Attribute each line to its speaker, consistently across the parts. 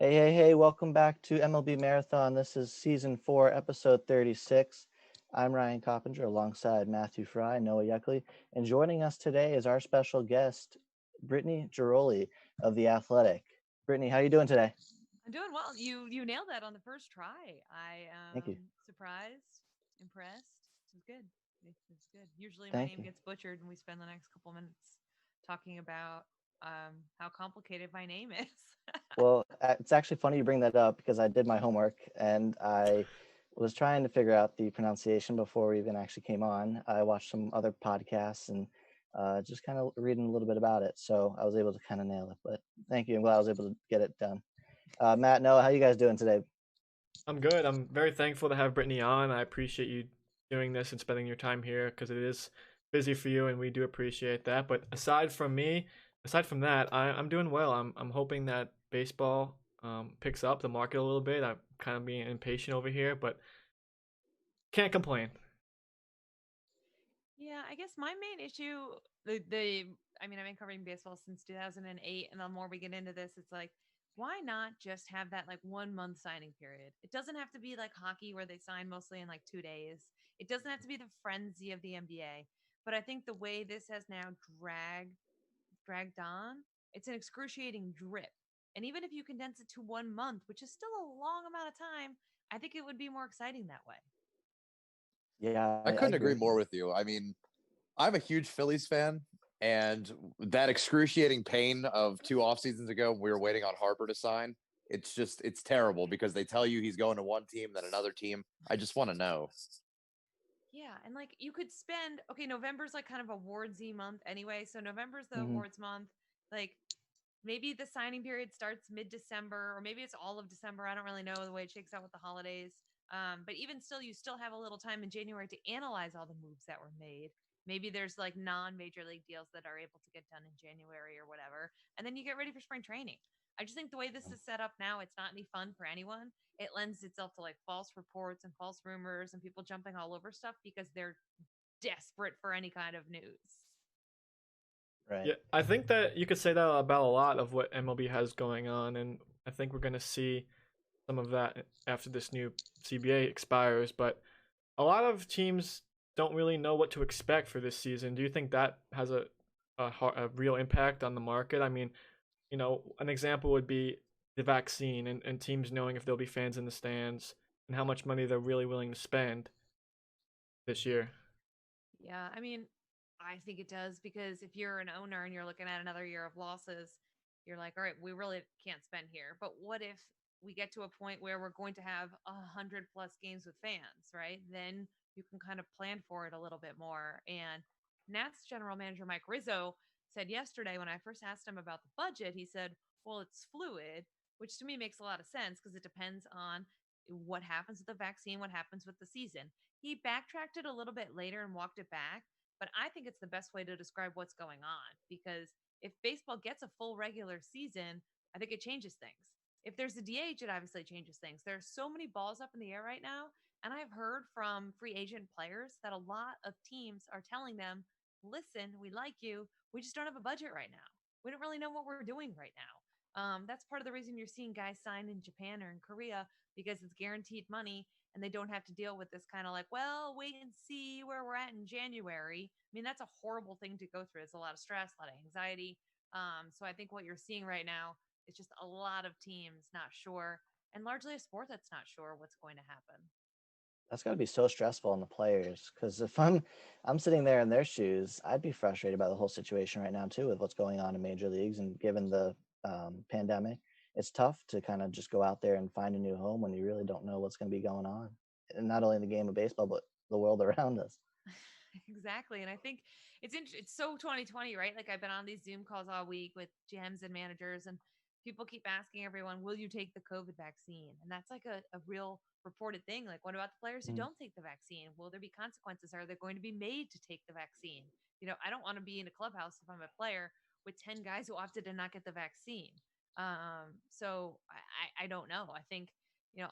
Speaker 1: Hey, welcome back to MLB Marathon. This is season 4, episode 36. I'm Ryan Coppinger alongside Matthew Fry and Noah Yeckley. And joining us today is our special guest, Brittany Ghiroli of The Athletic. Brittany, how you doing today?
Speaker 2: I'm doing well. You nailed that on the first try. I
Speaker 1: Thank you.
Speaker 2: surprised, impressed. It was good. It's good. Usually my
Speaker 1: Thank
Speaker 2: name
Speaker 1: you.
Speaker 2: gets butchered and we spend the next couple minutes talking about how complicated my name is.
Speaker 1: Well, it's actually funny you bring that up because I did my homework and I was trying to figure out the pronunciation before we even actually came on. I watched some other podcasts and just kind of reading a little bit about it. So I was able to kind of nail it. But thank you. I'm glad I was able to get it done. Matt, Noah, how you guys doing today?
Speaker 3: I'm good. I'm very thankful to have Brittany on. I appreciate you doing this and spending your time here because it is busy for you, and we do appreciate that. But aside from that, I'm doing well. I'm hoping that baseball picks up the market a little bit. I'm kind of being impatient over here, but can't complain.
Speaker 2: Yeah, I guess my main issue, the I mean, I've been covering baseball since 2008, and the more we get into this, it's like, why not just have that like 1 month signing period? It doesn't have to be like hockey where they sign mostly in like 2 days. It doesn't have to be the frenzy of the NBA. But I think the way this has now dragged on, it's an excruciating drip. And even if you condense it to 1 month, which is still a long amount of time, I think it would be more exciting that way.
Speaker 1: Yeah, I
Speaker 4: I couldn't agree
Speaker 1: agree.
Speaker 4: more with you. I mean, I'm a huge Phillies fan, and that excruciating pain of two off seasons ago, when we were waiting on Harper to sign. It's terrible because they tell you he's going to one team, then another team. I just want to know.
Speaker 2: Yeah, and like you could spend okay, November's like kind of awardsy month anyway. So November's the
Speaker 1: Hmm.
Speaker 2: awards month. Like maybe the signing period starts mid-December, or maybe it's all of December. I don't really know the way it shakes out with the holidays. But even still, you still have a little time in January to analyze all the moves that were made. Maybe there's like non-major league deals that are able to get done in January or whatever, and then you get ready for spring training. I just think the way this is set up now, it's not any fun for anyone. It lends itself to like false reports and false rumors and people jumping all over stuff because they're desperate for any kind of news.
Speaker 1: Right.
Speaker 3: Yeah, I think that you could say that about a lot of what MLB has going on, and I think we're gonna see some of that after this new CBA expires. But a lot of teams don't really know what to expect for this season. Do you think that has a real impact on the market? I mean, an example would be the vaccine and teams knowing if there'll be fans in the stands and how much money they're really willing to spend this year.
Speaker 2: Yeah, I mean, I think it does because if you're an owner and you're looking at another year of losses, you're like, all right, we really can't spend here. But what if we get to a point where we're going to have 100 plus games with fans, right? Then you can kind of plan for it a little bit more. And Nats general manager Mike Rizzo said yesterday when I first asked him about the budget, he said, well, it's fluid, which to me makes a lot of sense because it depends on what happens with the vaccine, what happens with the season. He backtracked it a little bit later and walked it back, but I think it's the best way to describe what's going on because if baseball gets a full regular season, I think it changes things. If there's a DH, it obviously changes things. There's so many balls up in the air right now. And I've heard from free agent players that a lot of teams are telling them, listen, we like you. We just don't have a budget right now. We don't really know what we're doing right now. That's part of the reason you're seeing guys sign in Japan or in Korea because it's guaranteed money and they don't have to deal with this kind of like, well, wait and see where we're at in January. I mean, that's a horrible thing to go through. It's a lot of stress, a lot of anxiety. So I think what you're seeing right now is just a lot of teams not sure, and largely a sport that's not sure what's going to happen.
Speaker 1: That's got to be so stressful on the players because if I'm sitting there in their shoes, I'd be frustrated by the whole situation right now too with what's going on in major leagues and given the pandemic, it's tough to kind of just go out there and find a new home when you really don't know what's going to be going on, and not only in the game of baseball but the world around us.
Speaker 2: Exactly. And I think it's so 2020, right? Like I've been on these Zoom calls all week with GMs and managers and people keep asking everyone, will you take the COVID vaccine? And that's like a real reported thing. Like, what about the players who
Speaker 1: Mm.
Speaker 2: don't take the vaccine? Will there be consequences? Are they going to be made to take the vaccine? I don't want to be in a clubhouse if I'm a player with 10 guys who opted to not get the vaccine. So I don't know. I think,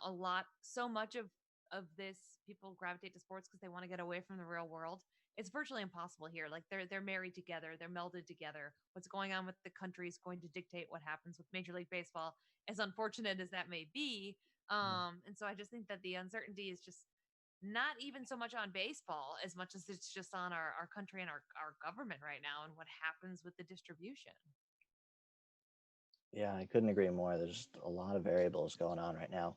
Speaker 2: a lot, so much of of this, people gravitate to sports because they want to get away from the real world. It's virtually impossible here. Like they're married together, they're melded together. What's going on with the country is going to dictate what happens with Major League Baseball, as unfortunate as that may be. And so I just think that the uncertainty is just not even so much on baseball as much as it's just on our country and our government right now and what happens with the distribution.
Speaker 1: Yeah, I couldn't agree more. There's just a lot of variables going on right now.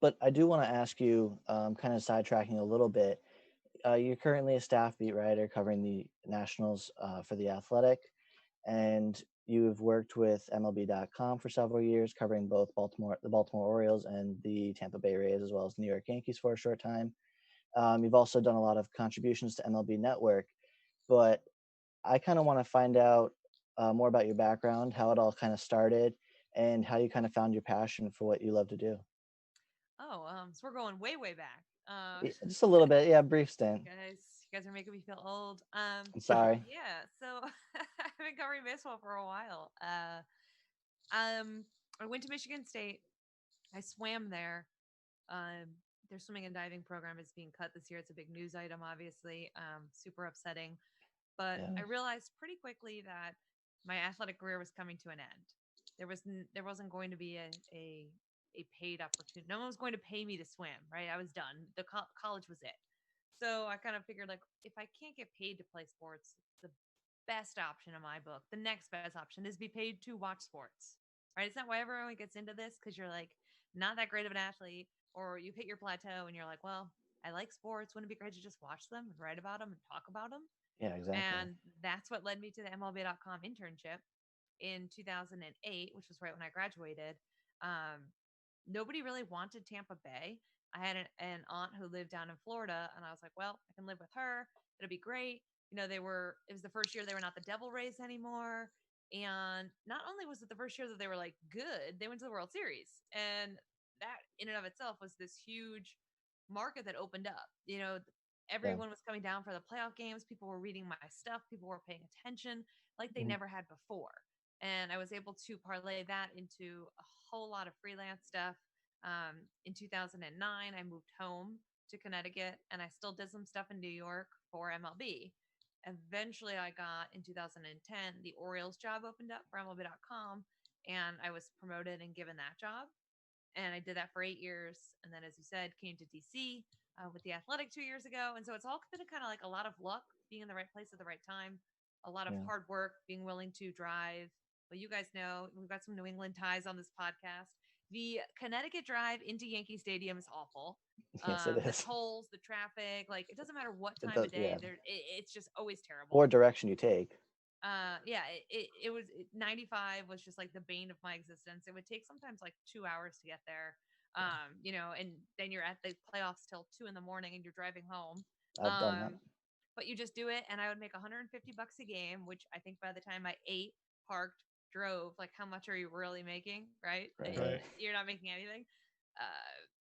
Speaker 1: But I do want to ask you, kind of sidetracking a little bit. You're currently a staff beat writer covering the Nationals for The Athletic, and you've worked with MLB.com for several years, covering both the Baltimore Orioles and the Tampa Bay Rays, as well as the New York Yankees for a short time. You've also done a lot of contributions to MLB Network, but I kind of want to find out more about your background, how it all kind of started, and how you kind of found your passion for what you love to do.
Speaker 2: Oh, so we're going way, way back.
Speaker 1: Just a little bit, yeah, brief stint.
Speaker 2: You guys are making me feel old.
Speaker 1: I'm sorry.
Speaker 2: Yeah. So I've been covering baseball for a while. I went to Michigan State. I swam there. Their swimming and diving program is being cut this year. It's a big news item, obviously. Super upsetting. But
Speaker 1: Yeah.
Speaker 2: I realized pretty quickly that my athletic career was coming to an end. There wasn't going to be a paid opportunity. No one was going to pay me to swim, right? I was done. The college was it. So I kind of figured, like, if I can't get paid to play sports, the best option in my book, the next best option is be paid to watch sports, right? It's not why everyone gets into this, because you're like not that great of an athlete, or you hit your plateau and you're like, well, I like sports. Wouldn't it be great to just watch them and write about them and talk about them?
Speaker 1: Yeah, exactly.
Speaker 2: And that's what led me to the MLB.com internship in 2008, which was right when I graduated. Nobody really wanted Tampa Bay. I had an aunt who lived down in Florida, and I was like, well, I can live with her. It'll be great. It was the first year they were not the Devil Rays anymore. And not only was it the first year that they were like good, they went to the World Series. And that in and of itself was this huge market that opened up. Everyone was coming down for the playoff games. People were reading my stuff. People were paying attention like they never had before. And I was able to parlay that into a whole lot of freelance stuff. In 2009, I moved home to Connecticut, and I still did some stuff in New York for MLB. Eventually, I got in 2010, the Orioles job opened up for MLB.com, and I was promoted and given that job. And I did that for 8 years. And then, as you said, came to DC with the Athletic 2 years ago. And so it's all been kind of like a lot of luck, being in the right place at the right time, a lot of hard work, being willing to drive. Well, you guys know we've got some New England ties on this podcast. The Connecticut drive into Yankee Stadium is awful.
Speaker 1: Yes, it
Speaker 2: The
Speaker 1: is.
Speaker 2: tolls, the traffic, like it doesn't matter what time
Speaker 1: does,
Speaker 2: of day.
Speaker 1: yeah.
Speaker 2: It's just always terrible.
Speaker 1: Or direction you take.
Speaker 2: Yeah, it was 95 was just like the bane of my existence. It would take sometimes like 2 hours to get there. And then you're at the playoffs till 2 a.m. and you're driving home.
Speaker 1: I've done that.
Speaker 2: But you just do it, and I would make $150 a game, which I think by the time I ate, parked, drove, like how much are you really making, right?
Speaker 3: Right.
Speaker 2: You're not making anything.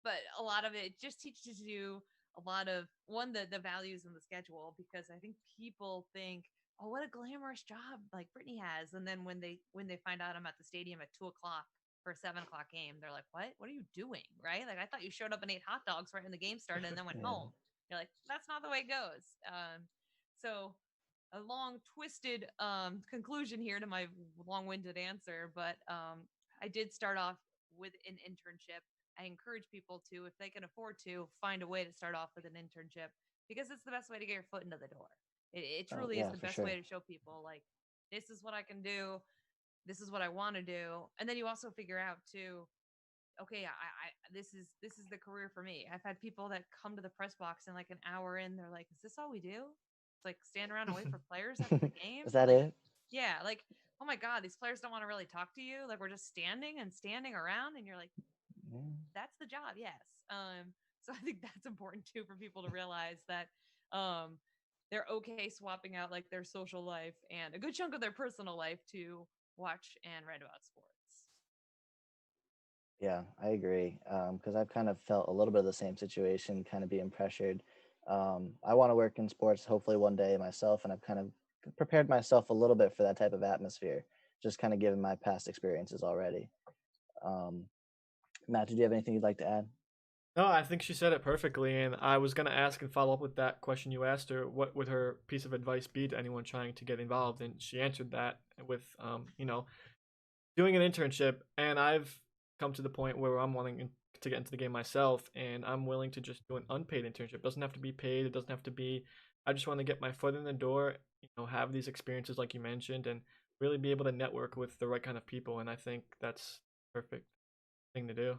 Speaker 2: But a lot of it just teaches you a lot of the values in the schedule, because I think people think, oh, what a glamorous job like Brittany has, and then when they find out I'm at the stadium at 2 o'clock for a 7 o'clock game, they're like, what are you doing, right? Like, I thought you showed up and ate hot dogs right when the game started and then went home. You're like, that's not the way it goes. So a long twisted conclusion here to my long-winded answer, but I did start off with an internship. I encourage people to, if they can afford to, find a way to start off with an internship, because it's the best way to get your foot into the door. It truly is the best way to show people, like, this is what I can do, this is what I want to do. And then you also figure out too, okay, this is the career for me. I've had people that come to the press box and like an hour in, they're like, is this all we do? It's like stand around and wait for players after the game.
Speaker 1: Is that
Speaker 2: like,
Speaker 1: it?
Speaker 2: Yeah, like, oh my God, these players don't want to really talk to you. Like, we're just standing around, and you're like, that's the job. Yes. So I think that's important too, for people to realize that they're okay swapping out like their social life and a good chunk of their personal life to watch and read about sports.
Speaker 1: Yeah, I agree. Because I've kind of felt a little bit of the same situation, kind of being pressured. I want to work in sports, hopefully one day myself, and I've kind of prepared myself a little bit for that type of atmosphere, just kind of given my past experiences already. Matt, did you have anything you'd like to add?
Speaker 3: No, I think she said it perfectly, and I was gonna ask and follow up with that question you asked her. What would her piece of advice be to anyone trying to get involved? And she answered that with, doing an internship. And I've come to the point where I'm wanting to get into the game myself, and I'm willing to just do an unpaid internship. It doesn't have to be paid. It doesn't have to be. I just want to get my foot in the door. Have these experiences like you mentioned, and really be able to network with the right kind of people. And I think that's perfect thing to do.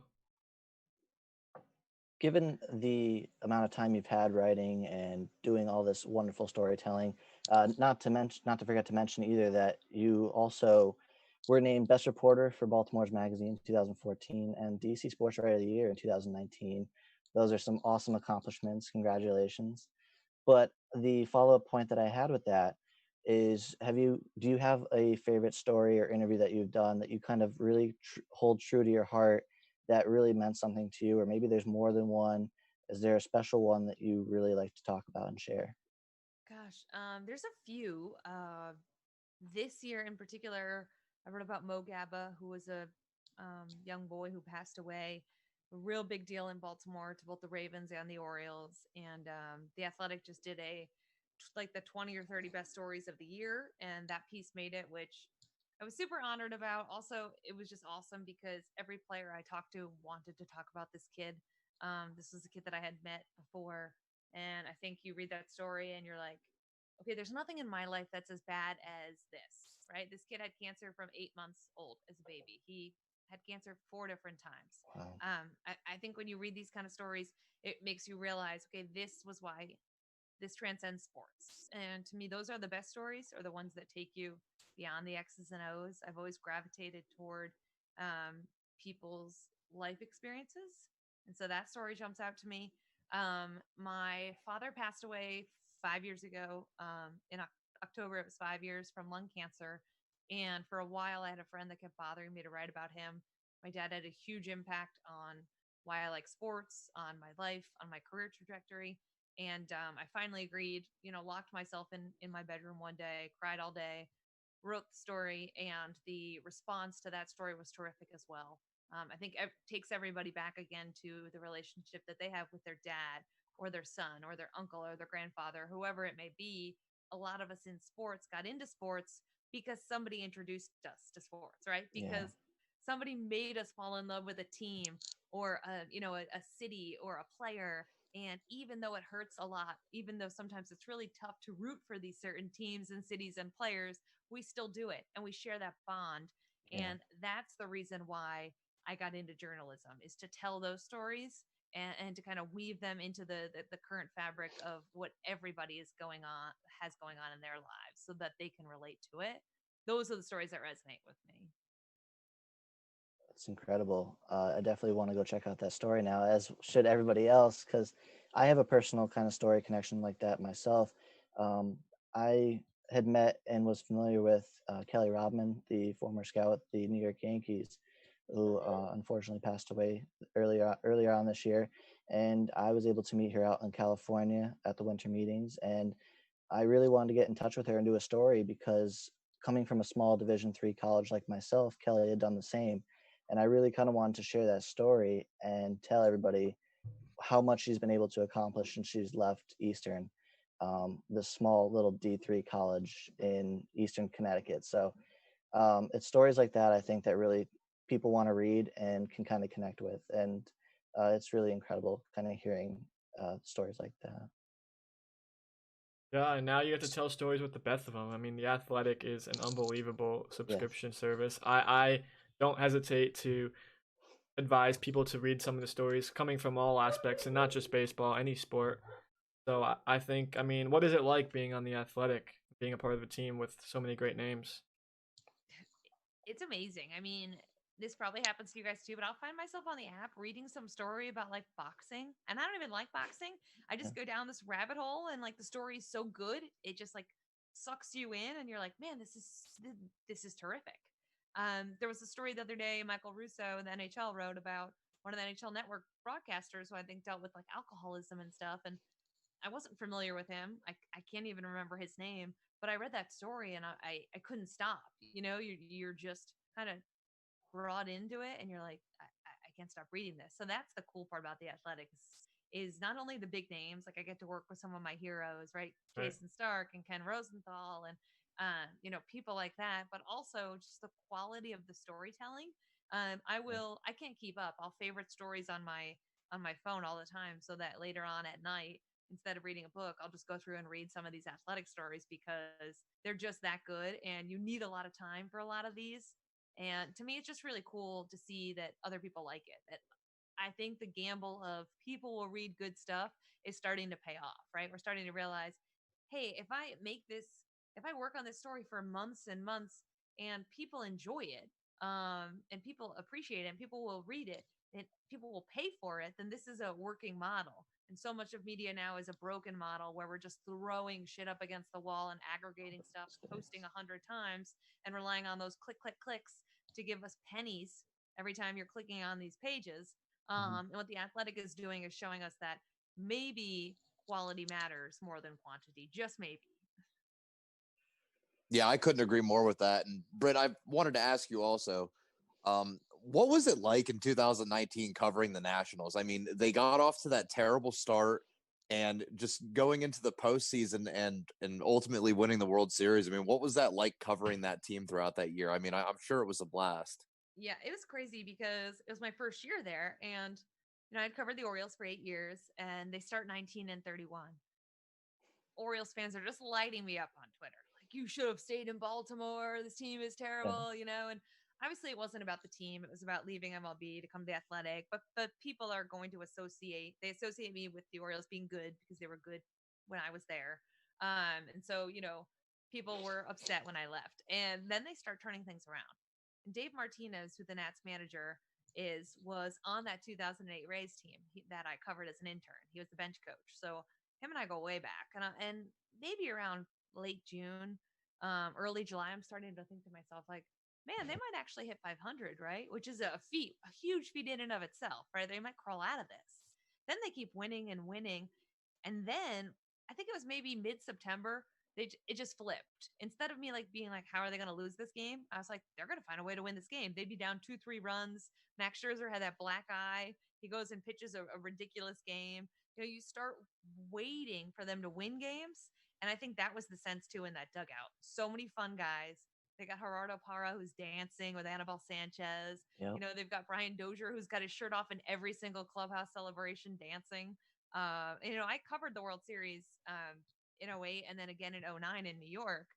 Speaker 1: Given the amount of time you've had writing and doing all this wonderful storytelling, not to forget to mention either that you also were named Best Reporter for Baltimore's Magazine in 2014 and DC Sports Writer of the Year in 2019. Those are some awesome accomplishments. Congratulations. But the follow-up point that I had with that is, do you have a favorite story or interview that you've done that you kind of really hold true to your heart that really meant something to you? Or maybe there's more than one. Is there a special one that you really like to talk about and share?
Speaker 2: Gosh, there's a few. This year in particular, I wrote about Mo Gaba, who was a young boy who passed away. A real big deal in Baltimore to both the Ravens and the Orioles. And the Athletic just did like the 20 or 30 best stories of the year, and that piece made it, which I was super honored about. Also, it was just awesome because every player I talked to wanted to talk about this kid. This was a kid that I had met before, and I think you read that story and you're like, okay, there's nothing in my life that's as bad as this, right? This kid had cancer from 8 months old as a baby. He had cancer 4 different times.
Speaker 1: Wow.
Speaker 2: I think when you read these kind of stories, it makes you realize, okay, this was why this transcends sports. And to me, those are the best stories, or the ones that take you beyond the X's and O's. I've always gravitated toward people's life experiences. And so that story jumps out to me. My father passed away 5 years ago. In October, it was 5 years from lung cancer. And for a while, I had a friend that kept bothering me to write about him. My dad had a huge impact on why I like sports, on my life, on my career trajectory. And I finally agreed, locked myself in my bedroom one day, cried all day, wrote the story, and the response to that story was terrific as well. I think it takes everybody back again to the relationship that they have with their dad or their son or their uncle or their grandfather, whoever it may be. A lot of us in sports got into sports because somebody introduced us to sports, right?
Speaker 1: Yeah.
Speaker 2: Because somebody made us fall in love with a team or a city or a player. And even though it hurts a lot, even though sometimes it's really tough to root for these certain teams and cities and players, we still do it and we share that bond.
Speaker 1: Yeah.
Speaker 2: And that's the reason why I got into journalism, is to tell those stories and to kind of weave them into the current fabric of what everybody has going on in their lives so that they can relate to it. Those are the stories that resonate with me.
Speaker 1: It's incredible. I definitely want to go check out that story now, as should everybody else, because I have a personal kind of story connection like that myself. Um, I had met and was familiar with Kelly Rodman, the former scout with the New York Yankees, who unfortunately passed away earlier on this year. And I was able to meet her out in California at the winter meetings, and I really wanted to get in touch with her and do a story because coming from a small Division III college like myself, Kelly had done the same, and I really kind of wanted to share that story and tell everybody how much she's been able to accomplish since she's left Eastern, the small little D3 college in Eastern Connecticut. So it's stories like that I think that really people want to read and can kind of connect with, and it's really incredible kind of hearing stories like that.
Speaker 3: Yeah, and now you get to tell stories with the best of them. I mean, The Athletic is an unbelievable
Speaker 1: Yes.
Speaker 3: subscription service. I don't hesitate to advise people to read some of the stories coming from all aspects and not just baseball, any sport. So I think, I mean, what is it like being on The Athletic, being a part of a team with so many great names?
Speaker 2: It's amazing. I mean, this probably happens to you guys too, but I'll find myself on the app reading some story about like boxing, and I don't even like boxing. I
Speaker 1: Yeah.
Speaker 2: just go down this rabbit hole, and like the story is so good, it just like sucks you in, and you're like, man, this is terrific. There was a story the other day Michael Russo in the NHL wrote about one of the NHL Network broadcasters who I think dealt with like alcoholism and stuff, and I wasn't familiar with him. I can't even remember his name, but I read that story and I couldn't stop. You're just kind of brought into it and you're like, I can't stop reading this. So that's the cool part about the Athletics is not only the big names, like I get to work with some of my heroes, right? Jason Stark and Ken Rosenthal and people like that, but also just the quality of the storytelling. I can't keep up. I'll favorite stories on my phone all the time so that later on at night, instead of reading a book, I'll just go through and read some of these athletic stories because they're just that good and you need a lot of time for a lot of these. And to me, it's just really cool to see that other people like it. That I think the gamble of people will read good stuff is starting to pay off, right? We're starting to realize, hey, if I work on this story for months and months and people enjoy it, and people appreciate it and people will read it and people will pay for it, then this is a working model. And so much of media now is a broken model where we're just throwing shit up against the wall and aggregating stuff, posting 100 times and relying on those clicks to give us pennies every time you're clicking on these pages. And what the Athletic is doing is showing us that maybe quality matters more than quantity, just maybe.
Speaker 4: Yeah, I couldn't agree more with that. And Britt, I wanted to ask you also, what was it like in 2019 covering the Nationals? I mean, they got off to that terrible start and just going into the postseason and ultimately winning the World Series. I mean, what was that like covering that team throughout that year? I mean, I'm sure it was a blast.
Speaker 2: Yeah, it was crazy because it was my first year there. And, I'd covered the Orioles for 8 years and they start 19-31. Orioles fans are just lighting me up on Twitter. Like, you should have stayed in Baltimore. This team is terrible, and obviously it wasn't about the team. It was about leaving MLB to come to the Athletic. But people are going to they associate me with the Orioles being good because they were good when I was there. And so, people were upset when I left. And then they start turning things around. And Dave Martinez, who the Nats manager was on that 2008 Rays team that I covered as an intern. He was the bench coach. So him and I go way back. And maybe around late June, early July, I'm starting to think to myself, like, man, they might actually hit 500, right? Which is a huge feat in and of itself, right? They might crawl out of this. Then they keep winning and winning. And then I think it was maybe mid-September, it just flipped. Instead of me like being like, how are they going to lose this game? I was like, they're going to find a way to win this game. They'd be down 2-3 runs. Max Scherzer had that black eye. He goes and pitches a ridiculous game. You start waiting for them to win games. And I think that was the sense too in that dugout. So many fun guys. They got Gerardo Parra, who's dancing with Anibal Sanchez.
Speaker 1: Yep.
Speaker 2: They've got Brian Dozier, who's got his shirt off in every single clubhouse celebration dancing. I covered the World Series in 08 and then again in 09 in New York.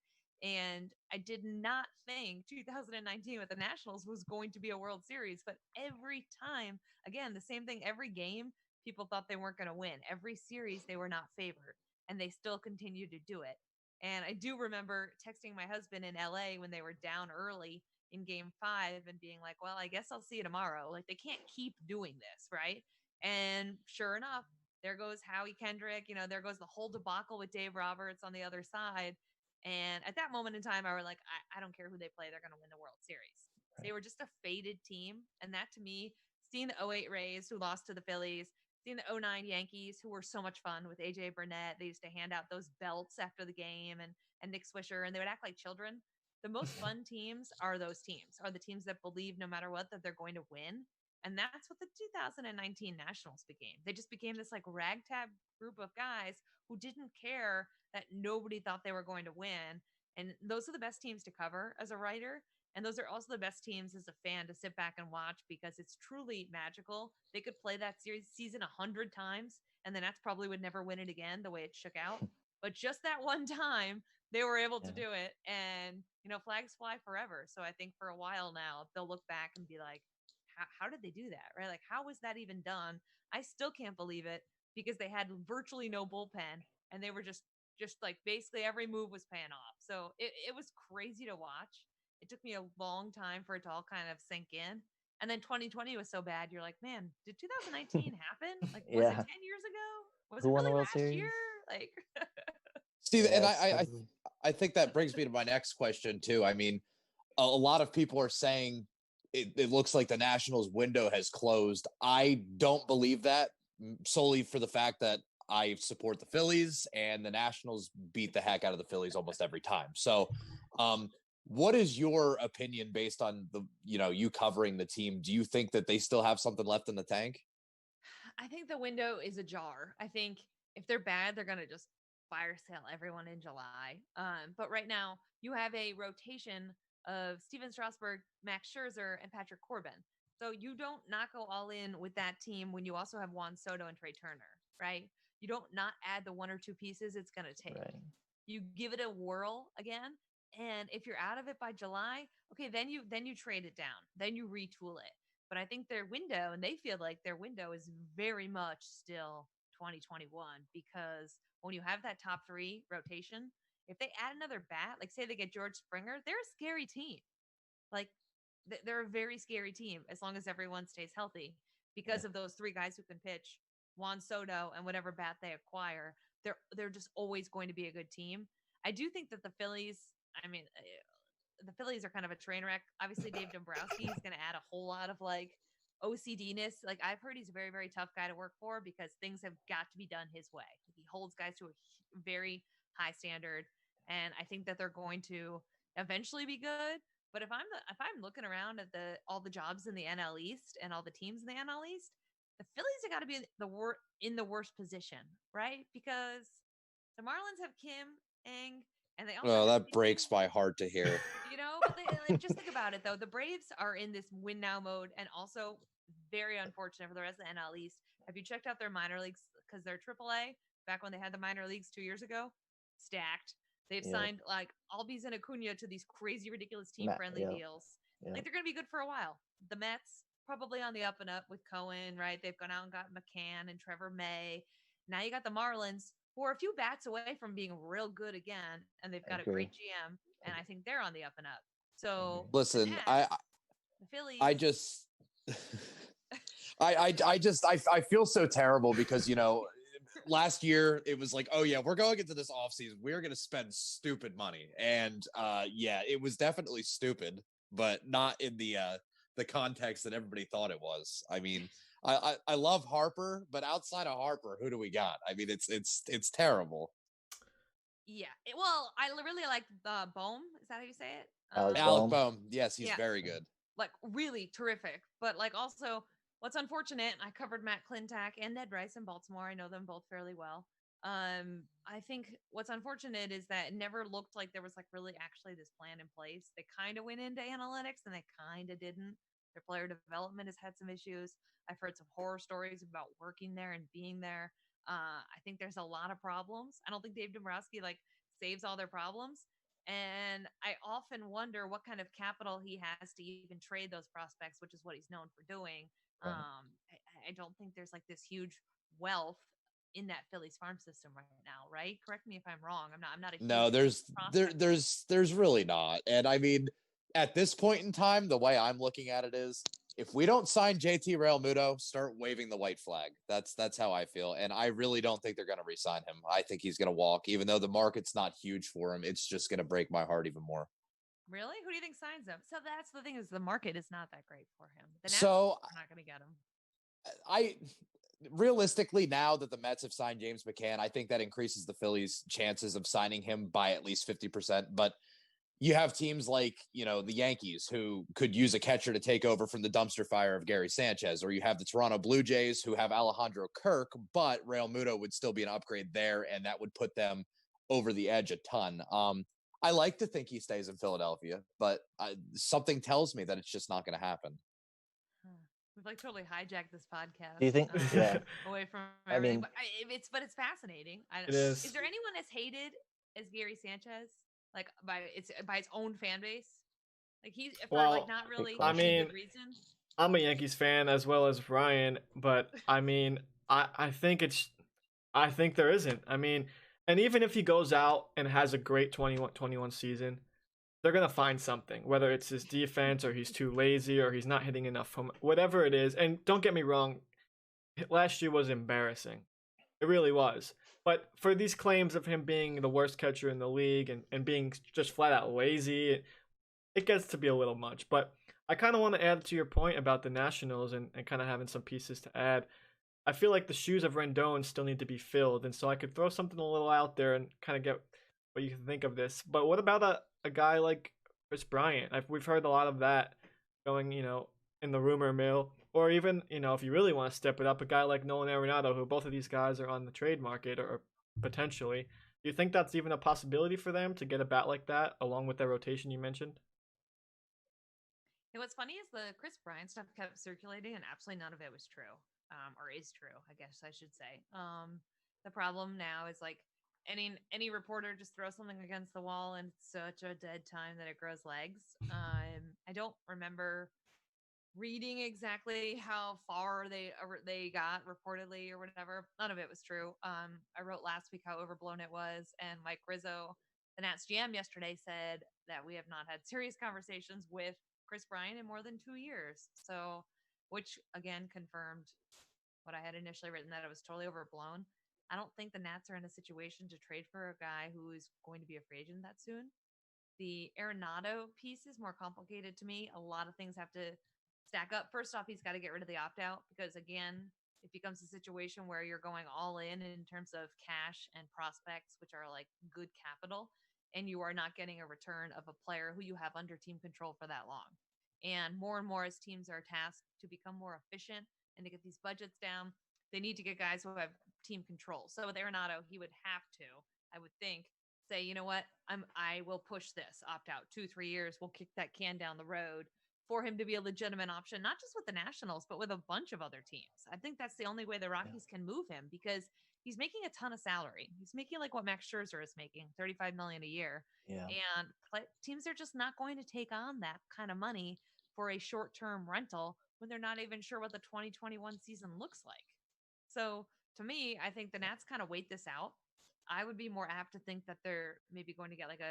Speaker 2: And I did not think 2019 with the Nationals was going to be a World Series. But every time, again, the same thing, every game, people thought they weren't going to win. Every series, they were not favored. And they still continued to do it. And I do remember texting my husband in LA when they were down early in game 5 and being like, well, I guess I'll see you tomorrow. Like, they can't keep doing this, right? And sure enough, there goes Howie Kendrick. There goes the whole debacle with Dave Roberts on the other side. And at that moment in time, I was like, I don't care who they play. They're going to win the World Series. Right. They were just a faded team. And that, to me, seeing the 08 Rays who lost to the Phillies, seeing the 09 Yankees who were so much fun with AJ Burnett. They used to hand out those belts after the game and Nick Swisher, and they would act like children. The most fun teams are the teams that believe no matter what that they're going to win. And that's what the 2019 Nationals became. They just became this like ragtag group of guys who didn't care that nobody thought they were going to win. And those are the best teams to cover as a writer. And those are also the best teams as a fan to sit back and watch because it's truly magical. They could play that season 100 times, and the Nats probably would never win it again the way it shook out. But just that one time, they were able to do it. And, flags fly forever. So I think for a while now, they'll look back and be like, how did they do that? Right? Like, how was that even done? I still can't believe it because they had virtually no bullpen and they were just like basically every move was paying off. So it was crazy to watch. It took me a long time for it to all kind of sink in. And then 2020 was so bad. You're like, man, did 2019 happen? Like, was it 10 years ago? Was
Speaker 1: Who
Speaker 2: it
Speaker 1: won
Speaker 2: really
Speaker 1: the World
Speaker 2: last
Speaker 1: Series?
Speaker 2: year? Like,
Speaker 4: Steve, and I think that brings me to my next question too. I mean, a lot of people are saying it looks like the Nationals window has closed. I don't believe that solely for the fact that I support the Phillies and the Nationals beat the heck out of the Phillies almost every time. So, What is your opinion based on you covering the team? Do you think that they still have something left in the tank?
Speaker 2: I think the window is ajar. I think if they're bad, they're going to just fire sale everyone in July. But right now, you have a rotation of Steven Strasburg, Max Scherzer, and Patrick Corbin. So you don't not go all in with that team when you also have Juan Soto and Trea Turner, right? You don't not add the one or two pieces it's going to take.
Speaker 1: Right.
Speaker 2: You give it a whirl again, and if you're out of it by July, okay, then you trade it down, then you retool it. But I think their window, and they feel like their window is very much still 2021, because when you have that top three rotation, if they add another bat, like say they get George Springer, they're a scary team. Like they're a very scary team as long as everyone stays healthy because of those three guys who can pitch, Juan Soto and whatever bat they acquire. They're just always going to be a good team. I do think that the Phillies, I mean, the Phillies are kind of a train wreck. Obviously, Dave Dombrowski is going to add a whole lot of like OCD-ness. Like I've heard he's a very, very tough guy to work for because things have got to be done his way. He holds guys to a very high standard, and I think that they're going to eventually be good. But if I'm looking around at all the jobs in the NL East and all the teams in the NL East, the Phillies have got to be in the worst position, right? Because the Marlins have Kim, Eng, and they also
Speaker 4: Oh,
Speaker 2: have
Speaker 4: that breaks my heart to hear.
Speaker 2: but just think about it though. The Braves are in this win now mode, and also very unfortunate for the rest of the NL East. Have you checked out their minor leagues? Because they're AAA back when they had the minor leagues 2 years ago, stacked. They've signed like Albies and Acuna to these crazy, ridiculous team-friendly deals. Like they're going to be good for a while. The Mets probably on the up and up with Cohen, right? They've gone out and got McCann and Trevor May. Now you got the Marlins, who are a few bats away from being real good again, and they've got a great GM, and I think they're on the up and up. So
Speaker 4: listen,
Speaker 2: the Phillies.
Speaker 4: I just, I feel so terrible because last year it was like, oh yeah, we're going into this offseason, we're going to spend stupid money, and it was definitely stupid, but not in the context that everybody thought it was. I mean, I love Harper, but outside of Harper, who do we got? I mean, it's terrible.
Speaker 2: Yeah. Well, I really like Bohm. Is that how you say it?
Speaker 4: Alec Bohm. Yes, he's very good.
Speaker 2: Like really terrific. But like also what's unfortunate, I covered Matt Klentak and Ned Rice in Baltimore. I know them both fairly well. I think what's unfortunate is that it never looked like there was like really actually this plan in place. They kind of went into analytics and they kind of didn't. Their player development has had some issues. I've heard some horror stories about working there and being there. I think there's a lot of problems. I don't think Dave Dombrowski like saves all their problems. And I often wonder what kind of capital he has to even trade those prospects, which is what he's known for doing. Right. I don't think there's like this huge wealth in that Phillies farm system right now, right? Correct me if I'm wrong. I'm not a
Speaker 4: no. There's really not. And I mean, at this point in time, the way I'm looking at it is, if we don't sign JT Railo Muto, start waving the white flag. That's how I feel. And I really don't think they're going to re-sign him. I think he's going to walk, even though the market's not huge for him. It's just going to break my heart even more.
Speaker 2: Really? Who do you think signs him? So that's the thing, is the market is not that great for him. The
Speaker 4: Nats are
Speaker 2: not going to get him.
Speaker 4: Realistically, now that the Mets have signed James McCann, I think that increases the Phillies' chances of signing him by at least 50%. But you have teams like, the Yankees, who could use a catcher to take over from the dumpster fire of Gary Sanchez, or you have the Toronto Blue Jays, who have Alejandro Kirk, but Rail Muto would still be an upgrade there, and that would put them over the edge a ton. I like to think he stays in Philadelphia, but something tells me that it's just not going to happen.
Speaker 2: We've like totally hijacked this podcast.
Speaker 1: Do you think?
Speaker 2: Away from everything. But it's fascinating.
Speaker 3: It is.
Speaker 2: Is there anyone as hated as Gary Sanchez? Like by its own fan base, like he's not really.
Speaker 3: I mean,
Speaker 2: good reason.
Speaker 3: I'm a Yankees fan as well as Ryan, but I mean, I think there isn't. I mean, and even if he goes out and has a great 21 season, they're gonna find something. Whether it's his defense, or he's too lazy, or he's not hitting enough from whatever it is. And don't get me wrong, last year was embarrassing. It really was. But for these claims of him being the worst catcher in the league and being just flat out lazy, it gets to be a little much. But I kind of want to add to your point about the Nationals and kind of having some pieces to add. I feel like the shoes of Rendon still need to be filled. And so I could throw something a little out there and kind of get what you can think of this. But what about a guy like Chris Bryant. We've heard a lot of that going, in the rumor mill. Or even, if you really want to step it up, a guy like Nolan Arenado, who both of these guys are on the trade market or potentially. Do you think that's even a possibility for them to get a bat like that along with their rotation you mentioned?
Speaker 2: And what's funny is the Chris Bryant stuff kept circulating, and absolutely none of it was true, or is true, I guess I should say. The problem now is like any reporter just throws something against the wall, and it's such a dead time that it grows legs. I don't remember reading exactly how far they got reportedly or whatever. None of it was true. I wrote last week how overblown it was, and Mike Rizzo, the Nats GM, yesterday said that we have not had serious conversations with Chris Bryan in more than 2 years. So, which again confirmed what I had initially written, that it was totally overblown. I don't think the Nats are in a situation to trade for a guy who is going to be a free agent that soon. The Arenado piece is more complicated to me. A lot of things have to stack up. First off, he's got to get rid of the opt out because, again, it becomes a situation where you're going all in terms of cash and prospects, which are like good capital, and you are not getting a return of a player who you have under team control for that long. And more as teams are tasked to become more efficient and to get these budgets down, they need to get guys who have team control. So with Arenado, he would have to, I would think, say, you know what, I will push this opt out 2-3 years. We'll kick that can down the road for him to be a legitimate option, not just with the Nationals, but with a bunch of other teams. I think that's the only way the Rockies can move him because he's making a ton of salary. He's making like what Max Scherzer is making, $35 million a year.
Speaker 1: Yeah.
Speaker 2: And teams are just not going to take on that kind of money for a short-term rental when they're not even sure what the 2021 season looks like. So to me, I think the Nats kind of wait this out. I would be more apt to think that they're maybe going to get like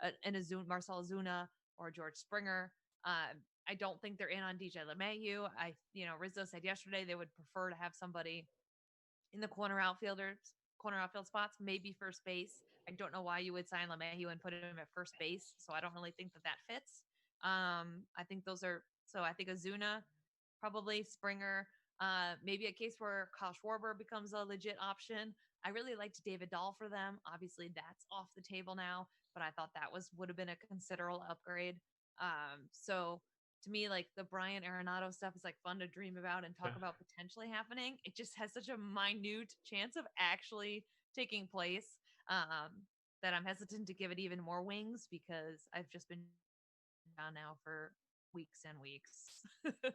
Speaker 2: an Ozuna, Marcel Ozuna or George Springer. I don't think they're in on DJ LeMahieu. Rizzo said yesterday they would prefer to have somebody in the corner outfield spots, maybe first base. I don't know why you would sign LeMahieu and put him at first base, so I don't really think that fits. I think those are so. I think Ozuna, probably Springer. Maybe a case where Kyle Schwarber becomes a legit option. I really liked David Dahl for them. Obviously, that's off the table now, but I thought that would have been a considerable upgrade. So to me, like the Brian Arenado stuff is like fun to dream about and talk about potentially happening. It just has such a minute chance of actually taking place that I'm hesitant to give it even more wings because I've just been down now for weeks and weeks.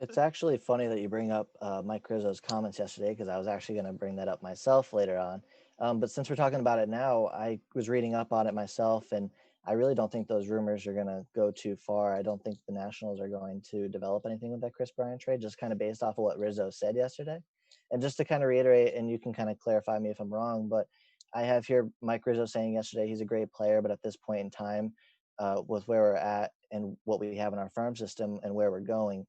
Speaker 1: It's actually funny that you bring up Mike Rizzo's comments yesterday because I was actually going to bring that up myself later on. But since we're talking about it now, I was reading up on it myself, and I really don't think those rumors are going to go too far. I don't think the Nationals are going to develop anything with that Chris Bryant trade, just kind of based off of what Rizzo said yesterday. And just to kind of reiterate, and you can kind of clarify me if I'm wrong, but I have here Mike Rizzo saying yesterday he's a great player, but at this point in time, with where we're at and what we have in our farm system and where we're going,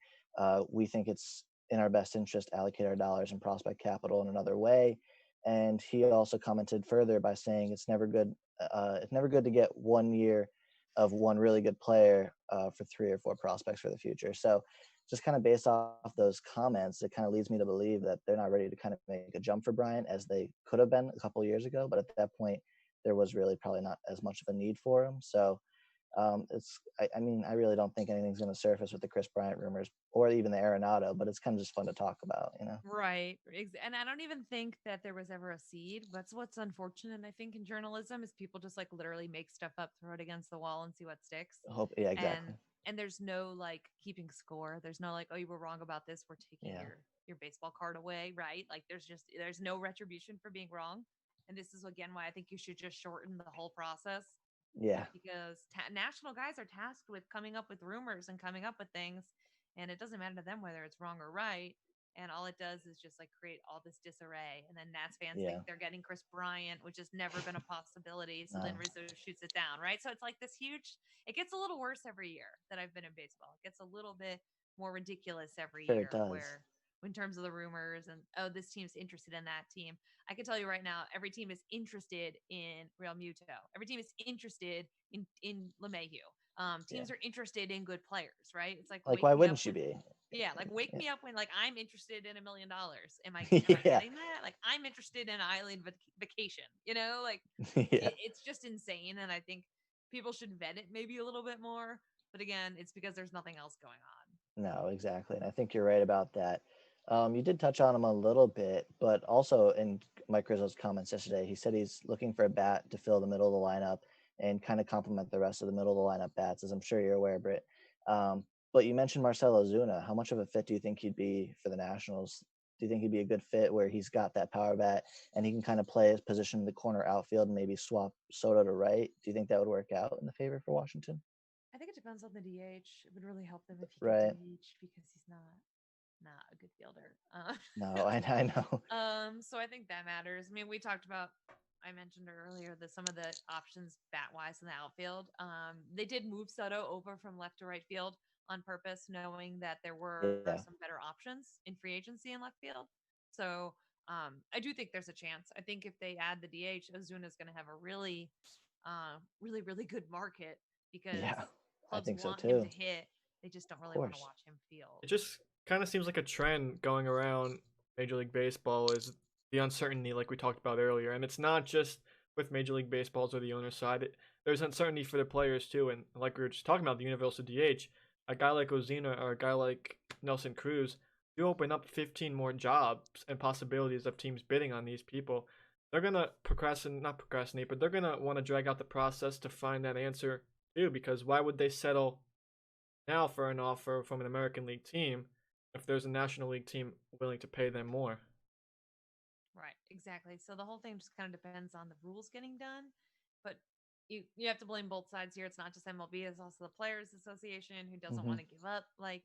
Speaker 1: we think it's in our best interest to allocate our dollars and prospect capital in another way. And he also commented further by saying it's never good. It's never good to get 1 year of one really good player for 3 or 4 prospects for the future. So just kind of based off those comments, it kind of leads me to believe that they're not ready to kind of make a jump for Bryant as they could have been a couple of years ago. But at that point, there was really probably not as much of a need for him. So I really don't think anything's going to surface with the Chris Bryant rumors or even the Arenado, but it's kind of just fun to talk about,
Speaker 2: Right. And I don't even think that there was ever a seed. That's what's unfortunate, I think, in journalism is people just like literally make stuff up, throw it against the wall and see what sticks.
Speaker 1: Yeah, exactly.
Speaker 2: And there's no like keeping score. There's no like, oh, you were wrong about this. We're taking your baseball card away, right? Like there's no retribution for being wrong. And this is again why I think you should just shorten the whole process.
Speaker 1: Yeah.
Speaker 2: Because national guys are tasked with coming up with rumors and coming up with things, and it doesn't matter to them whether it's wrong or right. And all it does is just like create all this disarray. And then Nats fans think they're getting Chris Bryant, which has never been a possibility. So then Rizzo shoots it down, right? So it's like this huge, it gets a little worse every year that I've been in baseball. It gets a little bit more ridiculous every year
Speaker 1: it does.
Speaker 2: where in terms of the rumors and, oh, this team's interested in that team. I can tell you right now, every team is interested in Railo Muto. Every team is interested in LeMahieu. Teams are interested in good players, right? It's like
Speaker 1: why wouldn't you be?
Speaker 2: Yeah, like wake me up when like I'm interested in $1 million. Am I getting that? Like I'm interested in an island vacation. Like it's just insane, and I think people should vet it maybe a little bit more. But again, it's because there's nothing else going on.
Speaker 1: No, exactly. And I think you're right about that. You did touch on him a little bit, but also in Mike Rizzo's comments yesterday, he said he's looking for a bat to fill the middle of the lineup and kind of complement the rest of the middle of the lineup bats, as I'm sure you're aware, Britt. But you mentioned Marcel Ozuna. How much of a fit do you think he'd be for the Nationals? Do you think he'd be a good fit where he's got that power bat and he can kind of play his position in the corner outfield and maybe swap Soto to right? Do you think that would work out in the favor for Washington?
Speaker 2: I think it depends on the DH. It would really help them if he could
Speaker 1: Right.
Speaker 2: DH because he's not a good fielder.
Speaker 1: No, I know.
Speaker 2: So I think that matters. I mean, we talked about, I mentioned earlier that some of the options bat wise in the outfield. They did move Soto over from left to right field on purpose, knowing that there were
Speaker 1: Yeah.
Speaker 2: some better options in free agency in left field. So I do think there's a chance. I think if they add the DH, Ozuna is going to have a really good market because
Speaker 1: Yeah. I
Speaker 2: clubs
Speaker 1: think so
Speaker 2: want him to
Speaker 1: too.
Speaker 2: hit. They just don't
Speaker 1: Of
Speaker 2: really want to
Speaker 1: course.
Speaker 2: watch him field.
Speaker 3: It just kind of seems like a trend going around Major League Baseball is the uncertainty, like we talked about earlier. And it's not just with Major League Baseballs or the owner side. There's uncertainty for the players too. And like we were just talking about, the universal DH, a guy like Ozuna or a guy like Nelson Cruz, you open up 15 more jobs and possibilities of teams bidding on these people. They're going to not procrastinate, but they're going to want to drag out the process to find that answer too, because why would they settle now for an offer from an American League team if there's a National League team willing to pay them more?
Speaker 2: Right, exactly. So the whole thing just kind of depends on the rules getting done, but you have to blame both sides here. It's not just MLB; it's also the Players Association who doesn't
Speaker 1: Hmm.
Speaker 2: want to give up like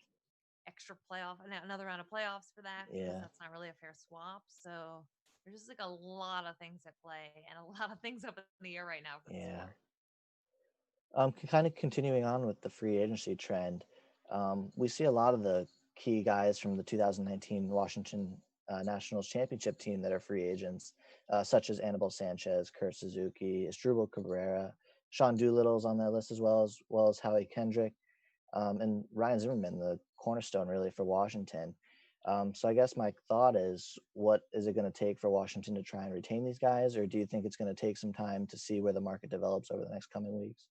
Speaker 2: extra playoff another round of playoffs for that because
Speaker 1: Yeah.
Speaker 2: that's not really a fair swap. So there's just like a lot of things at play and a lot of things up in the air right now for the
Speaker 1: Yeah.
Speaker 2: sport.
Speaker 1: Kind of continuing on with the free agency trend, we see a lot of the key guys from the 2019 Washington Nationals championship team that are free agents, such as Anibal Sanchez, Kurt Suzuki, Asdrubal Cabrera, Sean Doolittle's on that list, as well as Howie Kendrick, and Ryan Zimmerman, the cornerstone really for Washington. So I guess my thought is, what is it going to take for Washington to try and retain these guys, or do you think it's going to take some time to see where the market develops over the next coming weeks?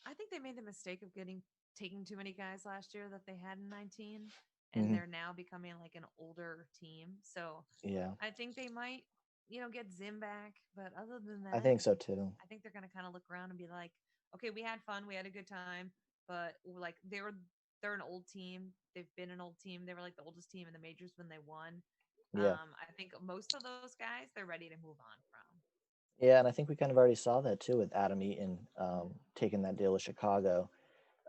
Speaker 2: I think they made the mistake of taking too many guys last year that they had in 19, and
Speaker 1: Hmm.
Speaker 2: they're now becoming like an older team. So
Speaker 1: Yeah,
Speaker 2: I think they might, get Zim back. But other than
Speaker 1: I
Speaker 2: that,
Speaker 1: think so too.
Speaker 2: I think they're going to kind of look around and be like, okay, we had fun, we had a good time, but like they're an old team. They've been an old team. They were like the oldest team in the majors when they won.
Speaker 1: Yeah,
Speaker 2: I think most of those guys they're ready to move on from.
Speaker 1: yeah, and I think we kind of already saw that too with Adam Eaton taking that deal with Chicago.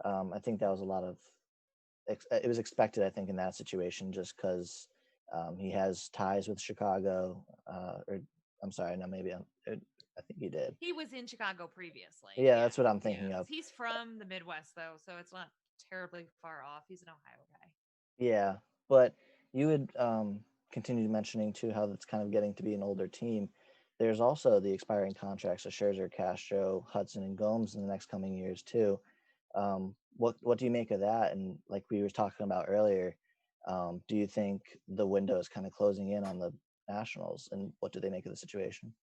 Speaker 1: I think that was a lot of it was expected. I think in that situation, just because he has ties with Chicago, or I'm sorry, no, I think he did.
Speaker 2: He was in Chicago previously.
Speaker 1: Yeah,
Speaker 2: Yeah.
Speaker 1: that's what I'm
Speaker 2: He
Speaker 1: thinking
Speaker 2: is.
Speaker 1: of.
Speaker 2: He's from the Midwest though, so it's not terribly far off. He's an Ohio guy.
Speaker 1: Yeah, but you would continue mentioning too how it's kind of getting to be an older team. There's also the expiring contracts of Scherzer, Castro, Hudson, and Gomes in the next coming years too. What do you make of that? And like we were talking about earlier, do you think the window is kind of closing in on the Nationals? And what do they make of the situation?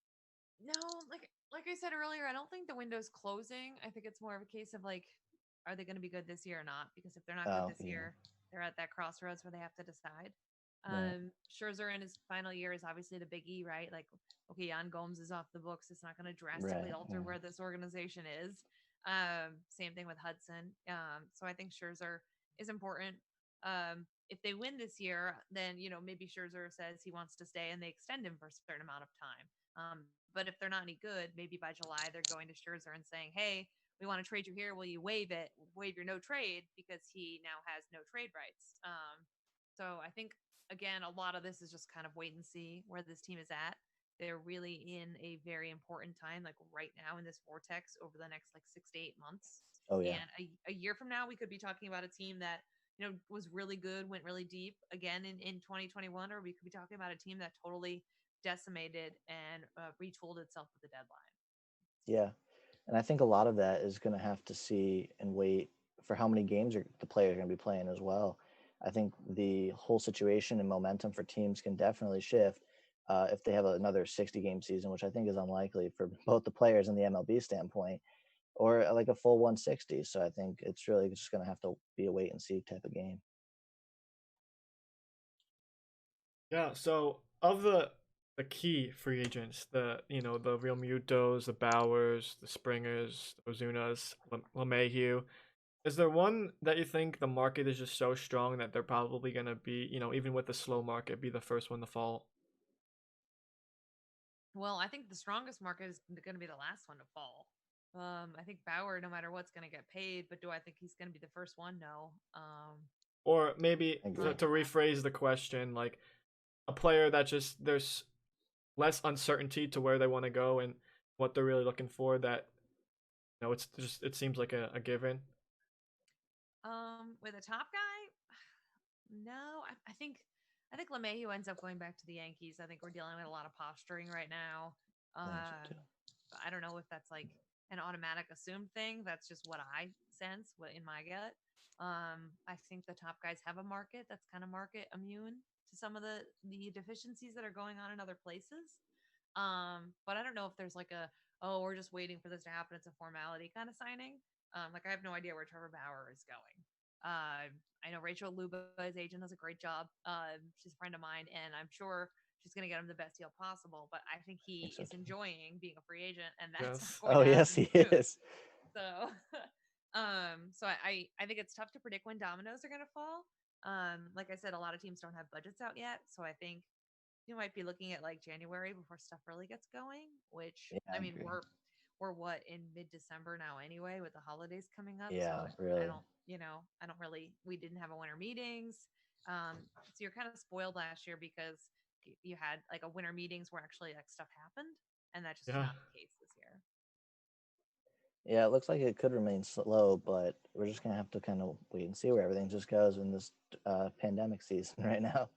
Speaker 2: No, like I said earlier, I don't think the window's closing. I think it's more of a case of like, are they going to be good this year or not? Because if they're not good
Speaker 1: Oh,
Speaker 2: this
Speaker 1: yeah,
Speaker 2: year, they're at that crossroads where they have to decide.
Speaker 1: right,
Speaker 2: Scherzer in his final year is obviously the big E, right? Like, okay, Jan Gomes is off the books. It's not going to drastically
Speaker 1: right,
Speaker 2: alter
Speaker 1: yeah,
Speaker 2: where this organization is. Same thing with Hudson. So I think Scherzer is important. If they win this year, then maybe Scherzer says he wants to stay and they extend him for a certain amount of time. But if they're not any good, maybe by July they're going to Scherzer and saying, "Hey, we want to trade you here. Will you waive it? Waive your no trade because he now has no trade rights." So I think again, a lot of this is just kind of wait and see where this team is at. They're really in a very important time, like right now in this vortex over the next like 6 to 8 months.
Speaker 1: oh yeah,
Speaker 2: And a year from now, we could be talking about a team that was really good, went really deep again in 2021, or we could be talking about a team that totally decimated and retooled itself at the deadline.
Speaker 1: yeah. And I think a lot of that is going to have to see and wait for how many games the players are going to be playing as well. I think the whole situation and momentum for teams can definitely shift if they have another 60 game season, which I think is unlikely for both the players and the MLB standpoint. or like a full 160. So I think it's really just going to have to be a wait and see type of game.
Speaker 3: Yeah. So of the key free agents, the Real Mutos, the Bauers, the Springers, the Ozunas, LeMahieu. Is there one that you think the market is just so strong that they're probably gonna be, even with the slow market, be the first one to fall?
Speaker 2: Well, I think the strongest market is going to be the last one to fall. I think Bauer, no matter what's going to get paid, but do I think he's going to be the first one? No.
Speaker 3: Or maybe
Speaker 1: I
Speaker 3: to,
Speaker 1: agree.
Speaker 3: to rephrase the question, like a player that just there's less uncertainty to where they want to go and what they're really looking for. That it's just it seems like a given.
Speaker 2: With a top guy, no, I think LeMahieu ends up going back to the Yankees. I think we're dealing with a lot of posturing right now.
Speaker 1: I think so too.
Speaker 2: I don't know if that's like an automatic assumed thing. That's just what I sense in my gut. I think the top guys have a market that's kind of market immune to some of the deficiencies that are going on in other places. But I don't know if there's like we're just waiting for this to happen. It's a formality kind of signing. Like I have no idea where Trevor Bauer is going. I know Rachel Lubo's agent does a great job. She's a friend of mine, and I'm sure she's going to get him the best deal possible. But I think he
Speaker 1: So
Speaker 2: is
Speaker 1: too.
Speaker 2: enjoying being a free agent, and that's not
Speaker 3: Yes.
Speaker 2: going
Speaker 1: Oh
Speaker 2: to
Speaker 1: yes,
Speaker 2: happen
Speaker 1: he
Speaker 2: soon.
Speaker 1: is.
Speaker 2: So, so I think it's tough to predict when dominoes are going to fall. Like I said, a lot of teams don't have budgets out yet, so I think you might be looking at like January before stuff really gets going. Which
Speaker 1: Yeah, I
Speaker 2: I mean,
Speaker 1: agree.
Speaker 2: we're what in mid-December now anyway, with the holidays coming up. So
Speaker 1: Yeah,
Speaker 2: I
Speaker 1: really.
Speaker 2: don't, I don't really. We didn't have a winter meetings, so you're kind of spoiled last year because you had like a winter meetings where actually like stuff happened, and that just is
Speaker 3: Yeah.
Speaker 2: not the case this year.
Speaker 1: Yeah, it looks like it could remain slow, but we're just gonna have to kind of wait and see where everything just goes in this pandemic season right now.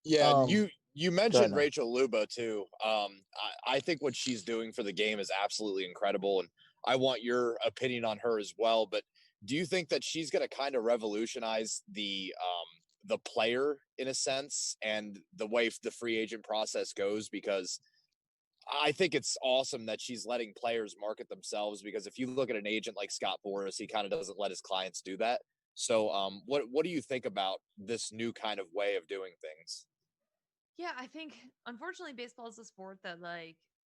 Speaker 4: Yeah, and
Speaker 1: Um,
Speaker 4: you
Speaker 1: Go ahead,
Speaker 4: mentioned
Speaker 1: Noah.
Speaker 4: Rachel Luba too. I think what she's doing for the game is absolutely incredible, and I want your opinion on her as well. But do you think that she's going to kind of revolutionize the player in a sense and the way the free agent process goes? Because I think it's awesome that she's letting players market themselves. Because if you look at an agent like Scott Boras, he kind of doesn't let his clients do that. So, what do you think about this new kind of way of doing things?
Speaker 2: Yeah, I think unfortunately baseball is a sport that like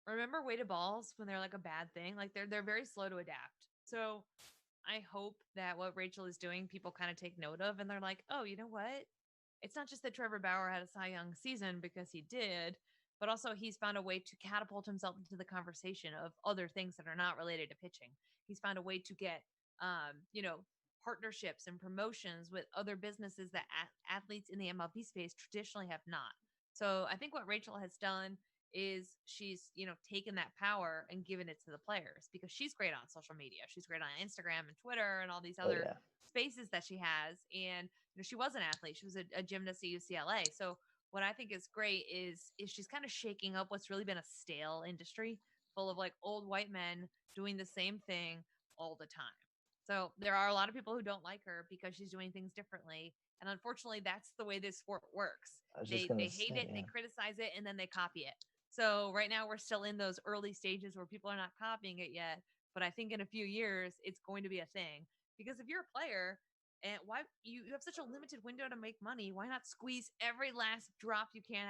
Speaker 2: remember weighted balls when they're like a bad thing. Like they're very slow to adapt. So I hope that what Rachel is doing, people kind of take note of and they're like, oh, you know what? It's not just that Trevor Bauer had a Cy Young season because he did, but also he's found a way to catapult himself into the conversation of other things that are not related to pitching. He's found a way to get, partnerships and promotions with other businesses that athletes in the MLB space traditionally have not. So I think what Rachel has done is she's taken that power and given it to the players because she's great on social media. She's great on Instagram and Twitter and all these
Speaker 1: Oh
Speaker 2: other
Speaker 1: yeah,
Speaker 2: spaces that she has. And she was an athlete. She was a gymnast at UCLA. So what I think is great is she's kind of shaking up what's really been a stale industry full of like old white men doing the same thing all the time. So there are a lot of people who don't like her because she's doing things differently. And unfortunately, that's the way this sport works.
Speaker 1: I was just
Speaker 2: They
Speaker 1: gonna
Speaker 2: hate
Speaker 1: say,
Speaker 2: it, they
Speaker 1: yeah,
Speaker 2: criticize it, and then they copy it. So right now we're still in those early stages where people are not copying it yet. But I think in a few years it's going to be a thing. Because if you're a player and why you have such a limited window to make money, why not squeeze every last drop you can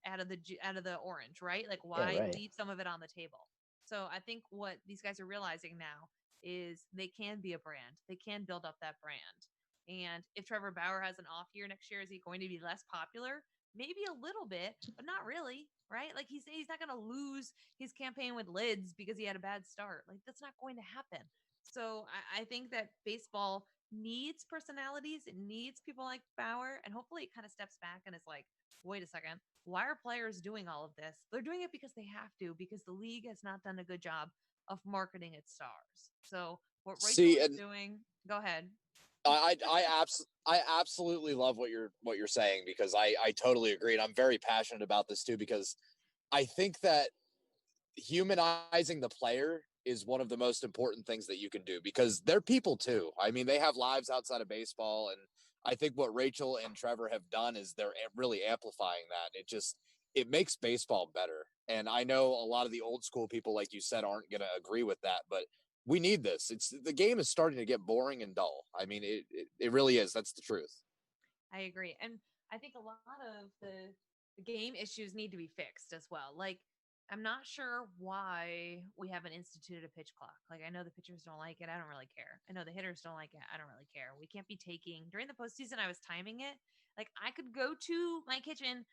Speaker 2: out of the orange, right? Like
Speaker 1: yeah,
Speaker 2: why
Speaker 1: right.
Speaker 2: leave some of it on the table? So I think what these guys are realizing now is they can be a brand. They can build up that brand. And if Trevor Bauer has an off year next year, is he going to be less popular? Maybe a little bit, but not really, right? Like he's not going to lose his campaign with Lids because he had a bad start. Like that's not going to happen. So I think that baseball needs personalities. It needs people like Bauer, and hopefully it kind of steps back and is like, wait a second, why are players doing all of this? They're doing it because they have to, because the league has not done a good job of marketing its stars. So what Rachel
Speaker 4: See,
Speaker 2: is
Speaker 4: and
Speaker 2: doing, go ahead.
Speaker 4: I absolutely love what you're saying because I totally agree, and I'm very passionate about this too because I think that humanizing the player is one of the most important things that you can do because they're people too. I mean, they have lives outside of baseball, and I think what Rachel and Trevor have done is they're really amplifying that. It makes baseball better. And I know a lot of the old school people, like you said, aren't going to agree with that, but we need this. The game is starting to get boring and dull. I mean, it really is. That's the truth.
Speaker 2: I agree. And I think a lot of the game issues need to be fixed as well. Like, I'm not sure why we haven't instituted a pitch clock. Like, I know the pitchers don't like it. I don't really care. I know the hitters don't like it. I don't really care. We can't be taking, during the postseason, I was timing it. Like, I could go to my kitchen,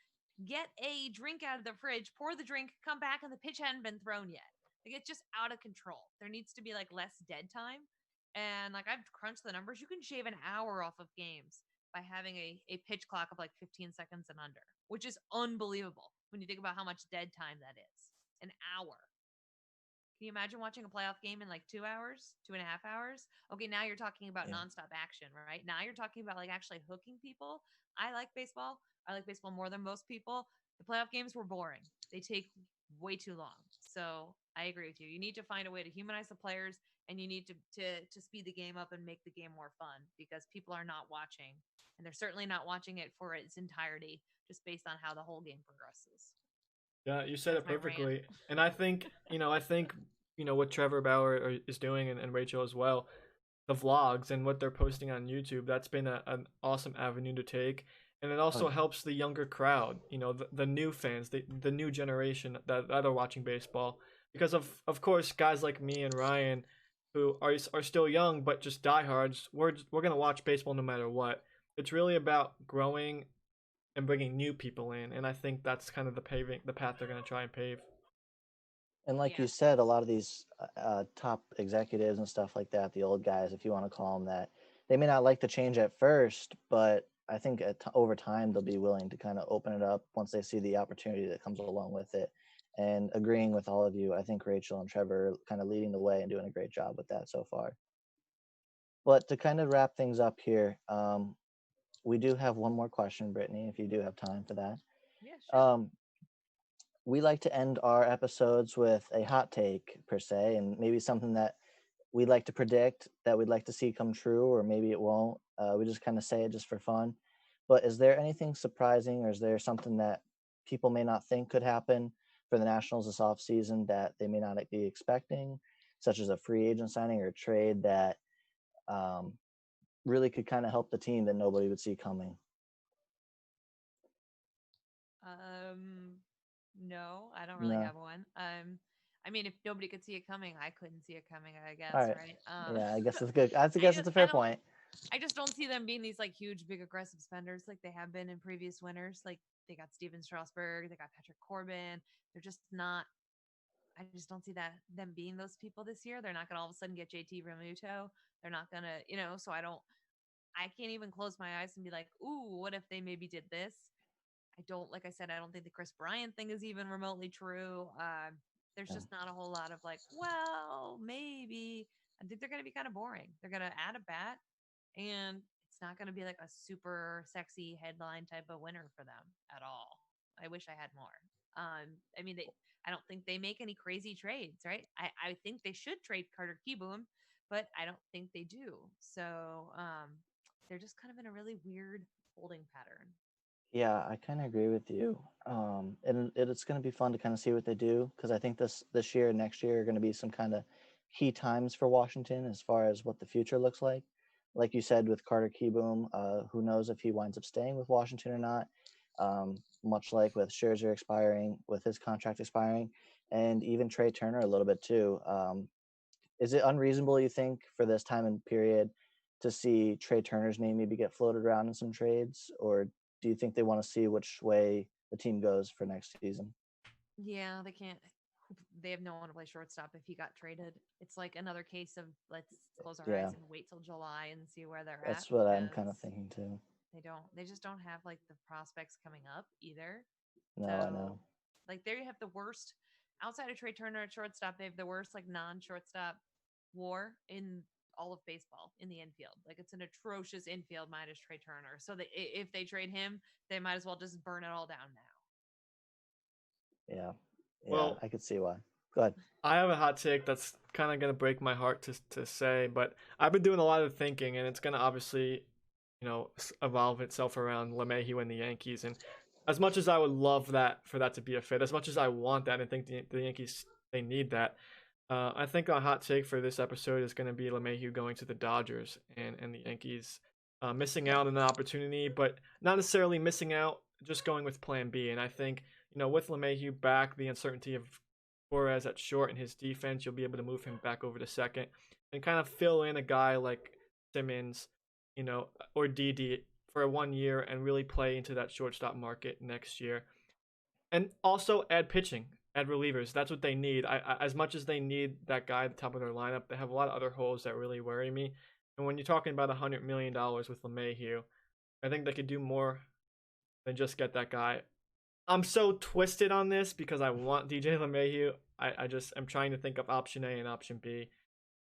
Speaker 2: get a drink out of the fridge, pour the drink, come back, and the pitch hadn't been thrown yet. Like, it's just out of control. There needs to be like less dead time. And like, I've crunched the numbers. You can shave an hour off of games by having a pitch clock of like 15 seconds and under, which is unbelievable when you think about how much dead time that is. An hour. Can you imagine watching a playoff game in like 2 hours, 2.5 hours? Okay, now you're talking about nonstop action, right? Now you're talking about like actually hooking people. I like baseball. I like baseball more than most people. The playoff games were boring. They take way too long. So I agree with you. You need to find a way to humanize the players, and you need to speed the game up and make the game more fun, because people are not watching, and they're certainly not watching it for its entirety just based on how the whole game progresses.
Speaker 3: Yeah, you said
Speaker 2: That's
Speaker 3: it
Speaker 2: my rant.
Speaker 3: perfectly. And I think, what Trevor Bauer is doing, and Rachel as well, the vlogs and what they're posting on YouTube, that's been an awesome avenue to take. And it also helps the younger crowd, the new fans, the new generation that are watching baseball. Because of course, guys like me and Ryan, who are still young but just diehards, we're gonna watch baseball no matter what. It's really about growing and bringing new people in, and I think that's kind of the path they're going to try and pave.
Speaker 1: And like you said, a lot of these top executives and stuff like that, the old guys, if you want to call them that, they may not like the change at first, but I think over time they'll be willing to kind of open it up once they see the opportunity that comes along with it. And agreeing with all of you, I think Rachel and Trevor are kind of leading the way and doing a great job with that so far. But to kind of wrap things up here, we do have one more question, Brittany, if you do have time for that.
Speaker 2: Yeah, sure.
Speaker 1: We like to end our episodes with a hot take, per se, and maybe something that we'd like to predict that we'd like to see come true, or maybe it won't. We just kind of say it just for fun. But is there anything surprising, or is there something that people may not think could happen for the Nationals this offseason that they may not be expecting, such as a free agent signing or a trade that really could kind of help the team that nobody would see coming?
Speaker 2: No, I don't really have one. I mean, if nobody could see it coming, I couldn't see it coming, I guess, right?
Speaker 1: Yeah, I guess it's good. I guess it's a fair point.
Speaker 2: I just don't see them being these like huge, big, aggressive spenders like they have been in previous winners. Like they got Steven Strasburg, they got Patrick Corbin. They're just not. I just don't see them being those people this year. They're not going to all of a sudden get JT Realmuto. They're not going to, so I can't even close my eyes and be like, ooh, what if they maybe did this? Like I said, I don't think the Chris Bryan thing is even remotely true. There's just not a whole lot of like, well, maybe. I think they're going to be kind of boring. They're going to add a bat, and it's not going to be like a super sexy headline type of winner for them at all. I wish I had more. I mean, I don't think they make any crazy trades, right? I think they should trade Carter Kieboom, but I don't think they do. So they're just kind of in a really weird holding pattern.
Speaker 1: Yeah, I kind of agree with you. And it's going to be fun to kind of see what they do, because I think this year and next year are going to be some kind of key times for Washington as far as what the future looks like. Like you said with Carter Kieboom, who knows if he winds up staying with Washington or not. Much like with Scherzer expiring, with his contract expiring, and even Trea Turner a little bit too. Is it unreasonable, you think, for this time and period to see Trea Turner's name maybe get floated around in some trades, or do you think they want to see which way the team goes for next season?
Speaker 2: Yeah, they can't. They have no one to play shortstop if he got traded. It's like another case of let's close our eyes and wait till July and see where they're at.
Speaker 1: That's what I'm kind of thinking too.
Speaker 2: They just don't have like the prospects coming up either.
Speaker 1: No, so, I know.
Speaker 2: Like there you have the worst outside of Trea Turner at shortstop. They have the worst like non-shortstop WAR in all of baseball in the infield. Like it's an atrocious infield minus Trea Turner. So if they trade him, they might as well just burn it all down now.
Speaker 1: Yeah. Well, I could see why. Go ahead.
Speaker 3: I have a hot take that's kind of going to break my heart to say, but I've been doing a lot of thinking, and it's going to obviously, evolve itself around LeMahieu and the Yankees. And as much as I would love that for that to be a fit, as much as I want that and think the Yankees, they need that, I think a hot take for this episode is going to be LeMahieu going to the Dodgers and the Yankees missing out on an opportunity, but not necessarily missing out, just going with Plan B. And I think, with LeMahieu back, the uncertainty of Torres at short and his defense, you'll be able to move him back over to second and kind of fill in a guy like Simmons, or Didi for 1 year and really play into that shortstop market next year. And also add pitching, add relievers. That's what they need. As much as they need that guy at the top of their lineup, they have a lot of other holes that really worry me. And when you're talking about $100 million with LeMahieu, I think they could do more than just get that guy. I'm so twisted on this because I want DJ LeMahieu. I'm trying to think of option A and option B.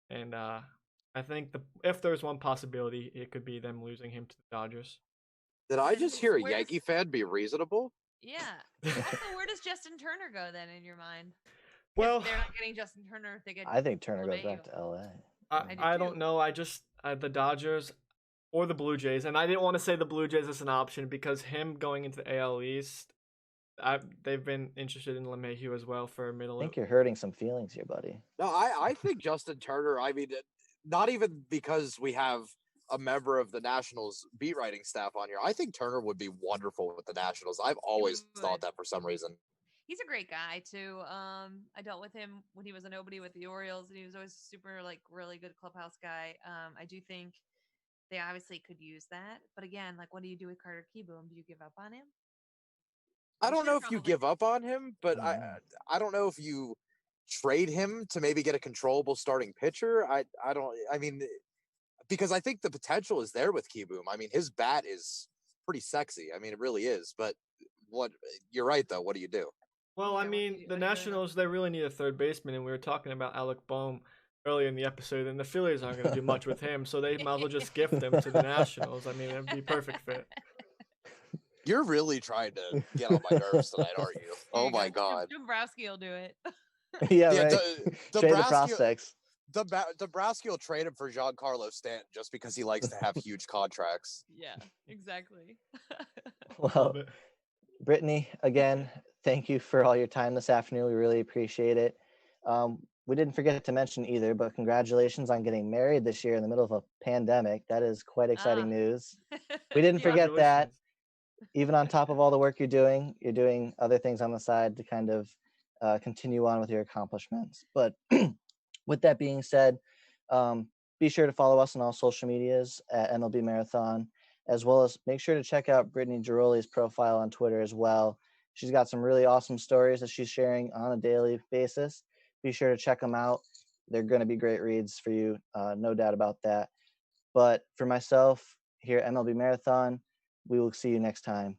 Speaker 3: And I think if there's one possibility, it could be them losing him to the Dodgers.
Speaker 4: Did I just hear a Yankee fan be reasonable?
Speaker 2: Yeah. Also, where does Justin Turner go then in your mind?
Speaker 3: Well,
Speaker 2: they're not getting Justin Turner.
Speaker 1: I think Turner goes back to LA.
Speaker 3: I don't know. The Dodgers or the Blue Jays, and I didn't want to say the Blue Jays as an option because him going into the AL East, they've been interested in LeMahieu as well for a middle.
Speaker 1: I think you're hurting some feelings here, buddy.
Speaker 4: No, I think Justin Turner, I mean, not even because we have a member of the Nationals beat writing staff on here. I think Turner would be wonderful with the Nationals. I've always thought that for some reason.
Speaker 2: He's a great guy too. I dealt with him when he was a nobody with the Orioles, and he was always super really good clubhouse guy. I do think they obviously could use that, but again, what do you do with Carter Kieboom? Do you give up on him?
Speaker 4: I don't know if you give up on him, but I don't know if you trade him to maybe get a controllable starting pitcher. Because I think the potential is there with Kieboom. I mean, his bat is pretty sexy. I mean, it really is. But you're right, though. What do you do?
Speaker 3: Well, I mean, the Nationals, they really need a third baseman, and we were talking about Alec Bohm earlier in the episode, and the Phillies aren't going to do much with him, so they might as well just gift him to the Nationals. I mean, it'd be a perfect fit.
Speaker 4: You're really trying to get on my nerves tonight, aren't you? Oh, my God.
Speaker 2: Dombrowski will do it.
Speaker 1: Yeah, right. Trade the prospects.
Speaker 4: Dombrowski will trade him for Giancarlo Stanton just because he likes to have huge contracts.
Speaker 2: Yeah, exactly.
Speaker 1: Well, Brittany, again, thank you for all your time this afternoon. We really appreciate it. We didn't forget to mention either, but congratulations on getting married this year in the middle of a pandemic. That is quite exciting news. We didn't forget that. Even on top of all the work you're doing other things on the side to kind of continue on with your accomplishments. But with that being said, be sure to follow us on all social medias at MLB Marathon, as well as make sure to check out Brittany Ghiroli's profile on Twitter as well. She's got some really awesome stories that she's sharing on a daily basis. Be sure to check them out. They're going to be great reads for you, no doubt about that. But for myself here at MLB Marathon, we will see you next time.